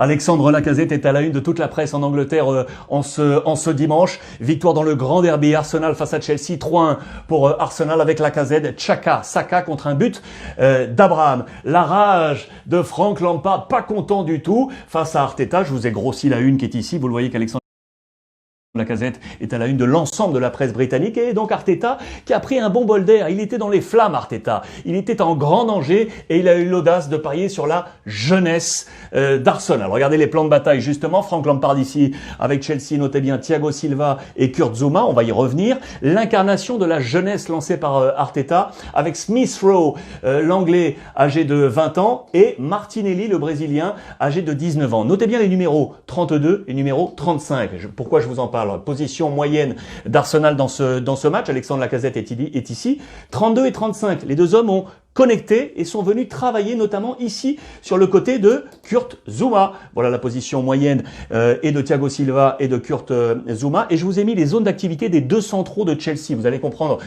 Alexandre Lacazette est à la une de toute la presse en Angleterre en ce dimanche. Victoire dans le grand derby Arsenal face à Chelsea, 3-1 pour Arsenal avec Lacazette, Saka contre un but d'Abraham. La rage de Frank Lampard, pas content du tout face à Arteta. Je vous ai grossi la une qui est ici. Vous le voyez qu'Alexandre Lacazette est à la une de l'ensemble de la presse britannique et donc Arteta qui a pris un bon bol d'air. Il était dans les flammes, Arteta. Il était en grand danger et il a eu l'audace de parier sur la jeunesse d'Arsenal. Regardez les plans de bataille justement. Frank Lampard ici avec Chelsea, notez bien Thiago Silva et Kurt Zouma. On va y revenir. L'incarnation de la jeunesse lancée par Arteta avec Smith Rowe, l'anglais âgé de 20 ans et Martinelli, le brésilien âgé de 19 ans. Notez bien les numéros 32 et numéro 35. Pourquoi je vous en parle? Position moyenne d'Arsenal dans ce match. Alexandre Lacazette est ici. 32 et 35. Les deux hommes ont connectés et sont venus travailler notamment ici sur le côté de Kurt Zouma. Voilà la position moyenne et de Thiago Silva et de Kurt Zouma. Et je vous ai mis les zones d'activité des deux centraux de Chelsea. Vous allez comprendre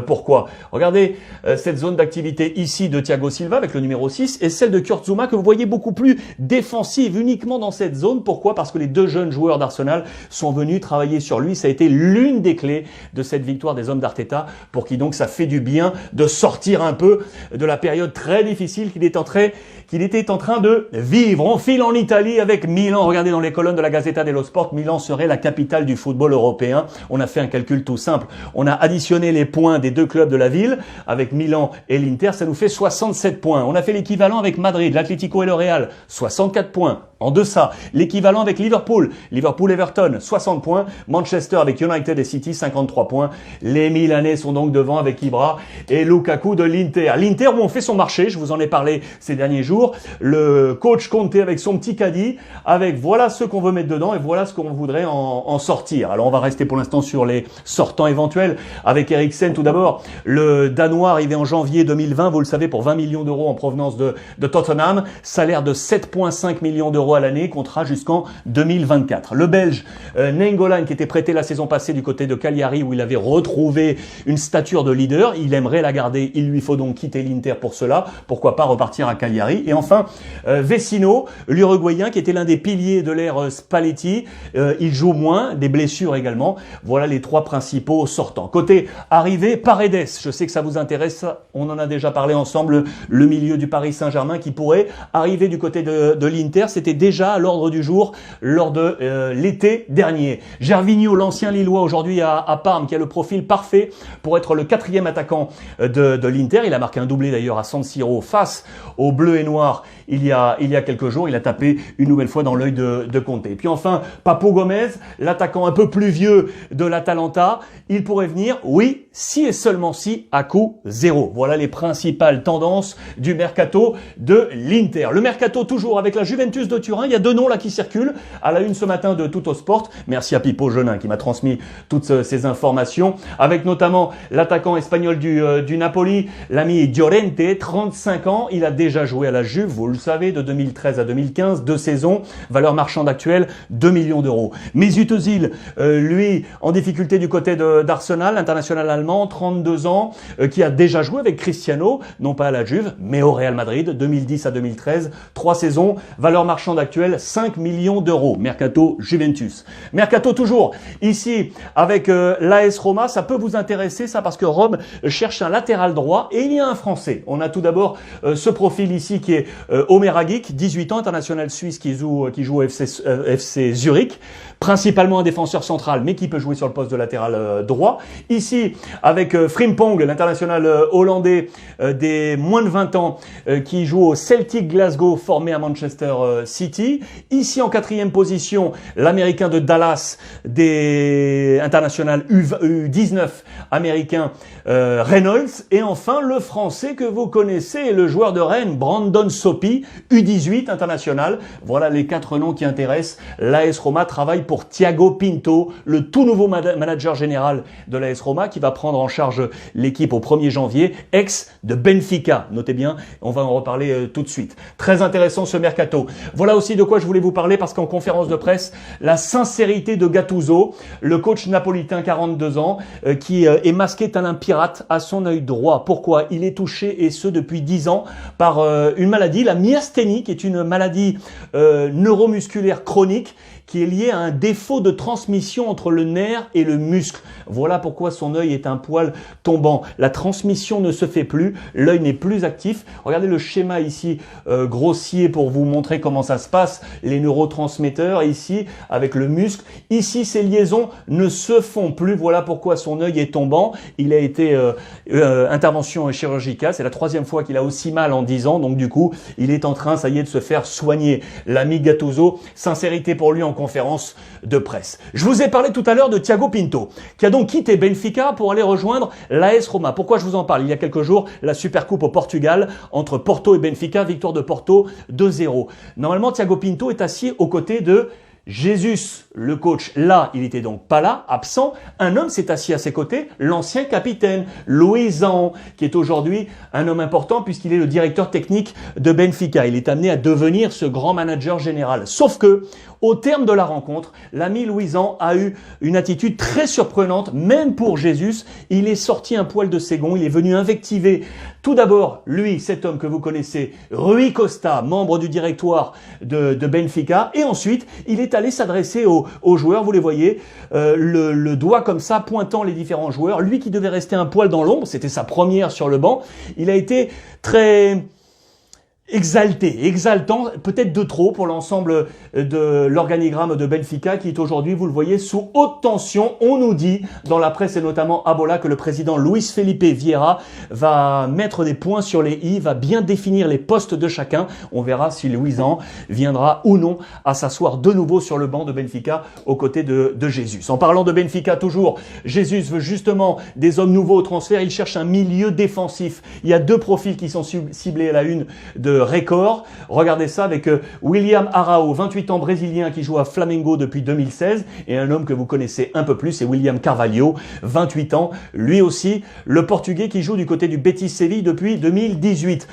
pourquoi. Regardez cette zone d'activité ici de Thiago Silva avec le numéro 6 et celle de Kurt Zouma que vous voyez beaucoup plus défensive uniquement dans cette zone. Pourquoi? Parce que les deux jeunes joueurs d'Arsenal sont venus travailler sur lui. Ça a été l'une des clés de cette victoire des hommes d'Arteta pour qui donc ça fait du bien de sortir un peu de la période très difficile qu'il était en train de vivre. On file en Italie avec Milan. Regardez dans les colonnes de la Gazzetta dello Sport, Milan serait la capitale du football européen. On a fait un calcul tout simple. On a additionné les points des deux clubs de la ville avec Milan et l'Inter. Ça nous fait 67 points. On a fait l'équivalent avec Madrid, l'Atlético et le Real. 64 points. En deçà, l'équivalent avec Liverpool-Everton, 60 points. Manchester avec United et City, 53 points. Les Milanais sont donc devant avec Ibra et Lukaku de l'Inter. L'Inter où on fait son marché, je vous en ai parlé ces derniers jours. Le coach Conte avec son petit caddie, avec voilà ce qu'on veut mettre dedans et voilà ce qu'on voudrait en sortir. Alors on va rester pour l'instant sur les sortants éventuels avec Eriksen tout d'abord. Le Danois arrivé en janvier 2020, vous le savez, pour 20 millions d'euros en provenance de Tottenham. Salaire de 7,5 millions d'euros à l'année, contrat jusqu'en 2024. Le Belge Nainggolan qui était prêté la saison passée du côté de Cagliari où il avait retrouvé une stature de leader, il aimerait la garder, il lui faut donc quitter l'Inter pour cela, pourquoi pas repartir à Cagliari. Et enfin Vecino, l'Uruguayen qui était l'un des piliers de l'ère Spalletti, il joue moins, des blessures également. Voilà les trois principaux sortants. Côté arrivée, Paredes, je sais que ça vous intéresse, on en a déjà parlé ensemble, le milieu du Paris Saint-Germain qui pourrait arriver du côté de l'Inter. C'était déjà à l'ordre du jour lors de l'été dernier. Gervinho, l'ancien Lillois aujourd'hui à Parme, qui a le profil parfait pour être le quatrième attaquant de l'Inter. Il a marqué un doublé d'ailleurs à San Siro face aux Bleus et Noirs il y a quelques jours. Il a tapé une nouvelle fois dans l'œil de Conte. Et puis enfin, Papo Gomez, l'attaquant un peu plus vieux de l'Atalanta. Il pourrait venir, oui, si et seulement si, à coût zéro. Voilà les principales tendances du mercato de l'Inter. Le mercato toujours avec la Juventus de Turin. Il y a deux noms là qui circulent à la une ce matin de Tuttosport. Merci à Pipo Genin qui m'a transmis toutes ces informations. Avec notamment l'attaquant espagnol du Napoli, l'ami Llorente, 35 ans. Il a déjà joué à la Juve, vous le savez, de 2013 à 2015, 2 saisons. Valeur marchande actuelle, 2 millions d'euros. Mesut Özil, lui, en difficulté du côté d'Arsenal, international allemand, 32 ans, qui a déjà joué avec Cristiano, non pas à la Juve, mais au Real Madrid, 2010 à 2013, 3 saisons. Valeur marchande actuelle, 5 millions d'euros. Mercato Juventus. Mercato toujours ici avec l'AS Roma. Ça peut vous intéresser ça parce que Rome cherche un latéral droit et il y a un Français. On a tout d'abord ce profil ici qui est Omer Agic, 18 ans, international suisse qui joue au FC Zurich. Principalement un défenseur central, mais qui peut jouer sur le poste de latéral droit. Ici, avec Frimpong, l'international hollandais des moins de 20 ans, qui joue au Celtic Glasgow, formé à Manchester City. Ici, en quatrième position, l'américain de Dallas, des international U19 américain Reynolds. Et enfin, le français que vous connaissez, le joueur de Rennes, Brandon Sopi, U18 international. Voilà les 4 noms qui intéressent l'AS Roma. Travaille pour pour Thiago Pinto, le tout nouveau manager général de l'AS Roma qui va prendre en charge l'équipe au 1er janvier, ex de Benfica. Notez bien, on va en reparler tout de suite. Très intéressant ce mercato. Voilà aussi de quoi je voulais vous parler parce qu'en conférence de presse, la sincérité de Gattuso, le coach napolitain 42 ans, qui est masqué tel un pirate à son œil droit. Pourquoi? Il est touché, et ce depuis 10 ans, par une maladie, la myasthénie, qui est une maladie neuromusculaire chronique qui est liée à un défaut de transmission entre le nerf et le muscle. Voilà pourquoi son œil est un poil tombant. La transmission ne se fait plus, l'œil n'est plus actif. Regardez le schéma ici grossier pour vous montrer comment ça se passe. Les neurotransmetteurs ici avec le muscle. Ici, ces liaisons ne se font plus. Voilà pourquoi son œil est tombant. Il a été intervention chirurgicale. C'est la 3e fois qu'il a aussi mal en 10 ans. Donc du coup, il est en train, ça y est, de se faire soigner. L'ami Gattuso, sincérité pour lui en conférence de presse. Je vous ai parlé tout à l'heure de Thiago Pinto, qui a donc quitté Benfica pour aller rejoindre l'AS Roma. Pourquoi je vous en parle? Il y a quelques jours, la Supercoupe au Portugal entre Porto et Benfica, victoire de Porto 2-0. Normalement, Thiago Pinto est assis aux côtés de Jesus, le coach. Là, il était donc pas là, absent. Un homme s'est assis à ses côtés, l'ancien capitaine, Luizão, qui est aujourd'hui un homme important puisqu'il est le directeur technique de Benfica. Il est amené à devenir ce grand manager général. Sauf que, au terme de la rencontre, l'ami Luizão a eu une attitude très surprenante, même pour Jesus. Il est sorti un poil de ses gonds, il est venu invectiver tout d'abord, lui, cet homme que vous connaissez, Rui Costa, membre du directoire de Benfica, et ensuite, il est allé s'adresser aux joueurs, vous les voyez, le doigt comme ça, pointant les différents joueurs. Lui qui devait rester un poil dans l'ombre, c'était sa première sur le banc, il a été très exaltant, peut-être de trop pour l'ensemble de l'organigramme de Benfica qui est aujourd'hui, vous le voyez, sous haute tension. On nous dit dans la presse et notamment à Bola que le président Luis Felipe Vieira va mettre des points sur les i, va bien définir les postes de chacun. On verra si Luizão viendra ou non à s'asseoir de nouveau sur le banc de Benfica aux côtés de Jesus. En parlant de Benfica toujours, Jesus veut justement des hommes nouveaux au transfert. Il cherche un milieu défensif. Il y a 2 profils qui sont ciblés à la une de Record. Regardez ça avec William Arao, 28 ans, brésilien qui joue à Flamengo depuis 2016, et un homme que vous connaissez un peu plus, c'est William Carvalho, 28 ans, lui aussi, le portugais qui joue du côté du Betis Séville depuis 2018.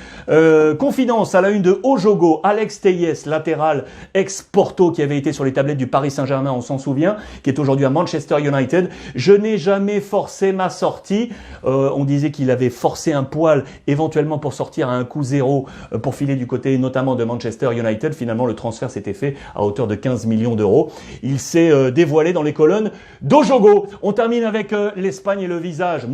Confidence à la une de Ojogo, Alex Telles, latéral ex-Porto qui avait été sur les tablettes du Paris Saint-Germain, on s'en souvient, qui est aujourd'hui à Manchester United. Je n'ai jamais forcé ma sortie. On disait qu'il avait forcé un poil éventuellement pour sortir à un coup zéro pour filer du côté notamment de Manchester United. Finalement, le transfert s'était fait à hauteur de 15 millions d'euros. Il s'est dévoilé dans les colonnes d'Ojogo. On termine avec l'Espagne et le visage.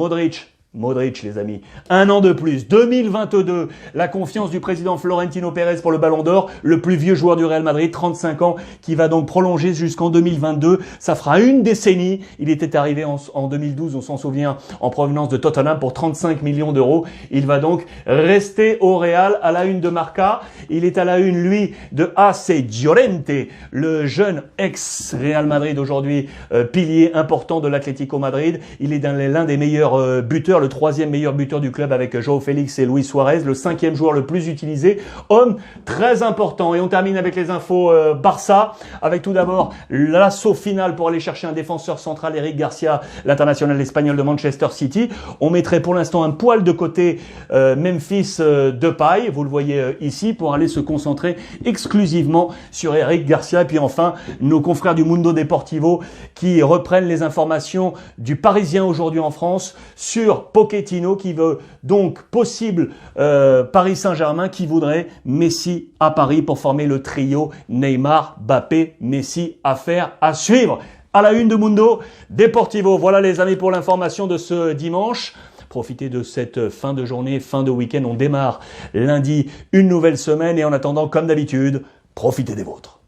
Modric, les amis. 1 an de plus. 2022. La confiance du président Florentino Pérez pour le Ballon d'Or. Le plus vieux joueur du Real Madrid, 35 ans, qui va donc prolonger jusqu'en 2022. Ça fera une décennie. Il était arrivé en 2012, on s'en souvient, en provenance de Tottenham pour 35 millions d'euros. Il va donc rester au Real à la une de Marca. Il est à la une, lui, de AC Llorente, le jeune ex-Real Madrid aujourd'hui, pilier important de l'Atlético Madrid. Il est l'un des meilleurs buteurs, le 3e meilleur buteur du club avec João Félix et Luis Suarez, le 5e joueur le plus utilisé, homme très important. Et on termine avec les infos Barça, avec tout d'abord l'assaut final pour aller chercher un défenseur central, Eric Garcia, l'international espagnol de Manchester City. On mettrait pour l'instant un poil de côté Memphis Depay, vous le voyez ici, pour aller se concentrer exclusivement sur Eric Garcia. Et puis enfin, nos confrères du Mundo Deportivo qui reprennent les informations du Parisien aujourd'hui en France sur Pochettino qui veut donc possible Paris Saint-Germain qui voudrait Messi à Paris pour former le trio Neymar, Mbappé, Messi. Affaire à suivre. À la une de Mundo Deportivo. Voilà les amis pour l'information de ce dimanche. Profitez de cette fin de journée, fin de week-end. On démarre lundi une nouvelle semaine et en attendant, comme d'habitude, profitez des vôtres.